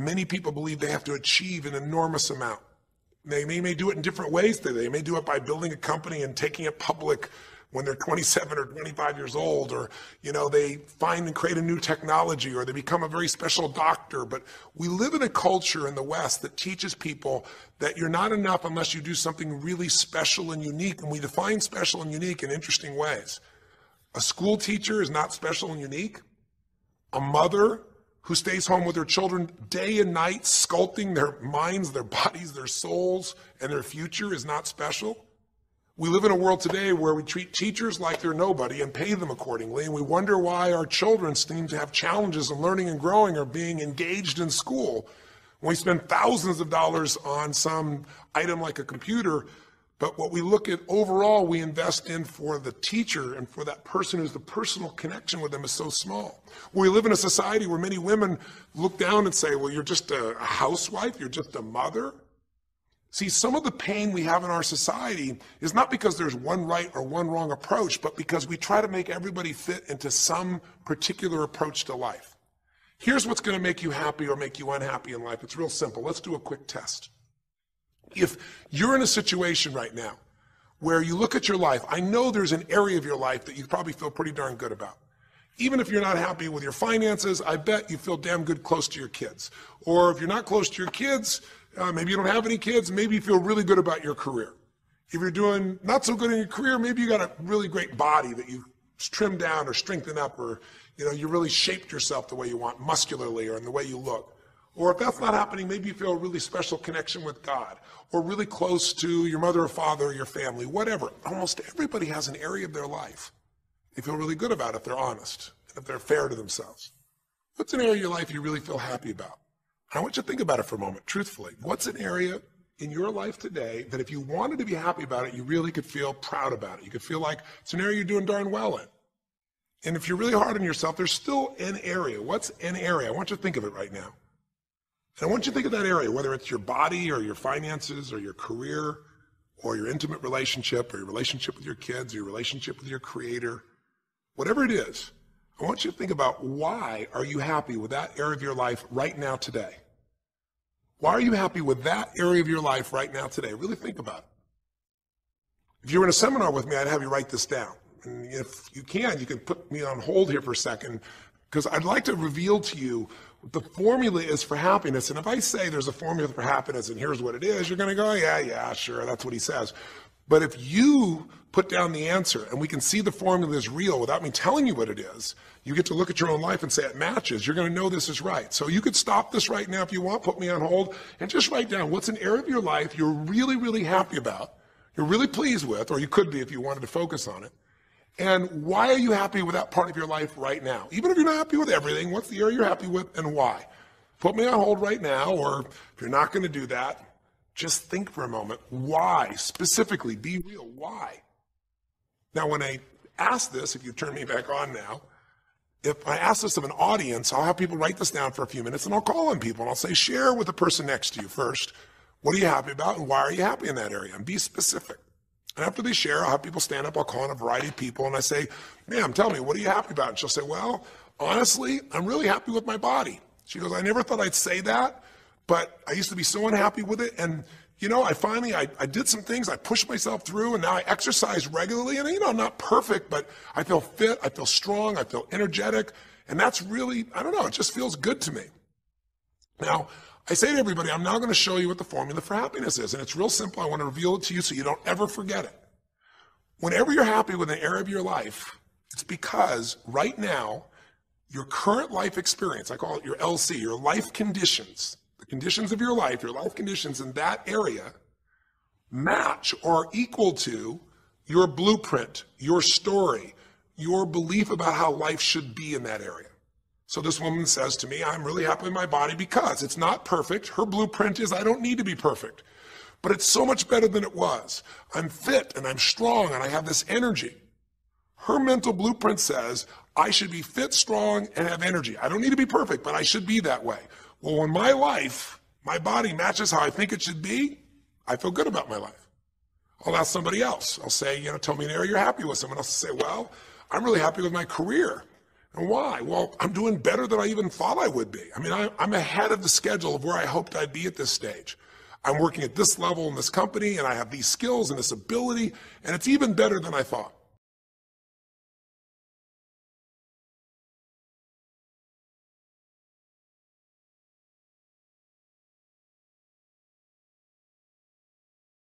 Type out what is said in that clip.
many people believe they have to achieve an enormous amount. They may do it in different ways. They may do it by building a company and taking it public when they're 27 or 25 years old, or they find and create a new technology, or they become a very special doctor. But we live in a culture in the West that teaches people that you're not enough unless you do something really special and unique, and we define special and unique in interesting ways. A school teacher is not special and unique. A mother who stays home with her children day and night, sculpting their minds, their bodies, their souls, and their future is not special. We live in a world today where we treat teachers like they're nobody and pay them accordingly, and we wonder why our children seem to have challenges in learning and growing or being engaged in school. When we spend thousands of dollars on some item like a computer, but what we look at overall, we invest in for the teacher and for that person who's the personal connection with them is so small. We live in a society where many women look down and say, well, you're just a housewife, you're just a mother. See, some of the pain we have in our society is not because there's one right or one wrong approach, but because we try to make everybody fit into some particular approach to life. Here's what's going to make you happy or make you unhappy in life. It's real simple. Let's do a quick test. If you're in a situation right now where you look at your life, I know there's an area of your life that you probably feel pretty darn good about. Even if you're not happy with your finances, I bet you feel damn good close to your kids. Or if you're not close to your kids, maybe you don't have any kids, maybe you feel really good about your career. If you're doing not so good in your career, maybe you got a really great body that you trimmed down or strengthened up, or you really shaped yourself the way you want, muscularly, or in the way you look. Or if that's not happening, maybe you feel a really special connection with God, or really close to your mother or father or your family, whatever. Almost everybody has an area of their life they feel really good about if they're honest, and if they're fair to themselves. What's an area of your life you really feel happy about? I want you to think about it for a moment, truthfully. What's an area in your life today that if you wanted to be happy about it, you really could feel proud about it? You could feel like it's an area you're doing darn well in. And if you're really hard on yourself, there's still an area. What's an area? I want you to think of it right now. And I want you to think of that area, whether it's your body or your finances or your career or your intimate relationship or your relationship with your kids or your relationship with your creator, whatever it is. I want you to think about, why are you happy with that area of your life right now today? Why are you happy with that area of your life right now today? Really think about it. If you were in a seminar with me, I'd have you write this down. And if you can put me on hold here for a second, because I'd like to reveal to you what the formula is for happiness. And if I say there's a formula for happiness and here's what it is, you're going to go, yeah, sure, that's what he says. But if you put down the answer and we can see the formula is real without me telling you what it is, you get to look at your own life and say it matches. You're going to know this is right. So you could stop this right now if you want, put me on hold, and just write down what's an area of your life you're really, really happy about, you're really pleased with, or you could be if you wanted to focus on it. And why are you happy with that part of your life right now? Even if you're not happy with everything, what's the area you're happy with and why? Put me on hold right now, or if you're not going to do that, just think for a moment. Why? Specifically, be real. Why? Now, when I ask this, if you turn me back on now, if I ask this of an audience, I'll have people write this down for a few minutes, and I'll call on people, and I'll say, share with the person next to you first. What are you happy about, and why are you happy in that area? And be specific. And after they share, I'll have people stand up. I'll call on a variety of people, and I say, ma'am, tell me, what are you happy about? And she'll say, well, honestly, I'm really happy with my body. She goes, I never thought I'd say that, but I used to be so unhappy with it. And, I did some things. I pushed myself through, and now I exercise regularly. And, I'm not perfect, but I feel fit. I feel strong. I feel energetic. And that's really, it just feels good to me. Now, I say to everybody, I'm now going to show you what the formula for happiness is. And it's real simple. I want to reveal it to you so you don't ever forget it. Whenever you're happy with an area of your life, it's because right now, your current life experience, I call it your LC, your life conditions, the conditions of your life conditions in that area match or equal to your blueprint, your story, your belief about how life should be in that area. So this woman says to me, I'm really happy with my body because it's not perfect. Her blueprint is I don't need to be perfect, but it's so much better than it was. I'm fit and I'm strong and I have this energy. Her mental blueprint says I should be fit, strong, and have energy. I don't need to be perfect, but I should be that way. Well, when my life, my body matches how I think it should be, I feel good about my life. I'll ask somebody else. I'll say, tell me an area you're happy with. Someone else will say, well, I'm really happy with my career. And why? Well, I'm doing better than I even thought I would be. I mean, I'm ahead of the schedule of where I hoped I'd be at this stage. I'm working at this level in this company, and I have these skills and this ability, and it's even better than I thought.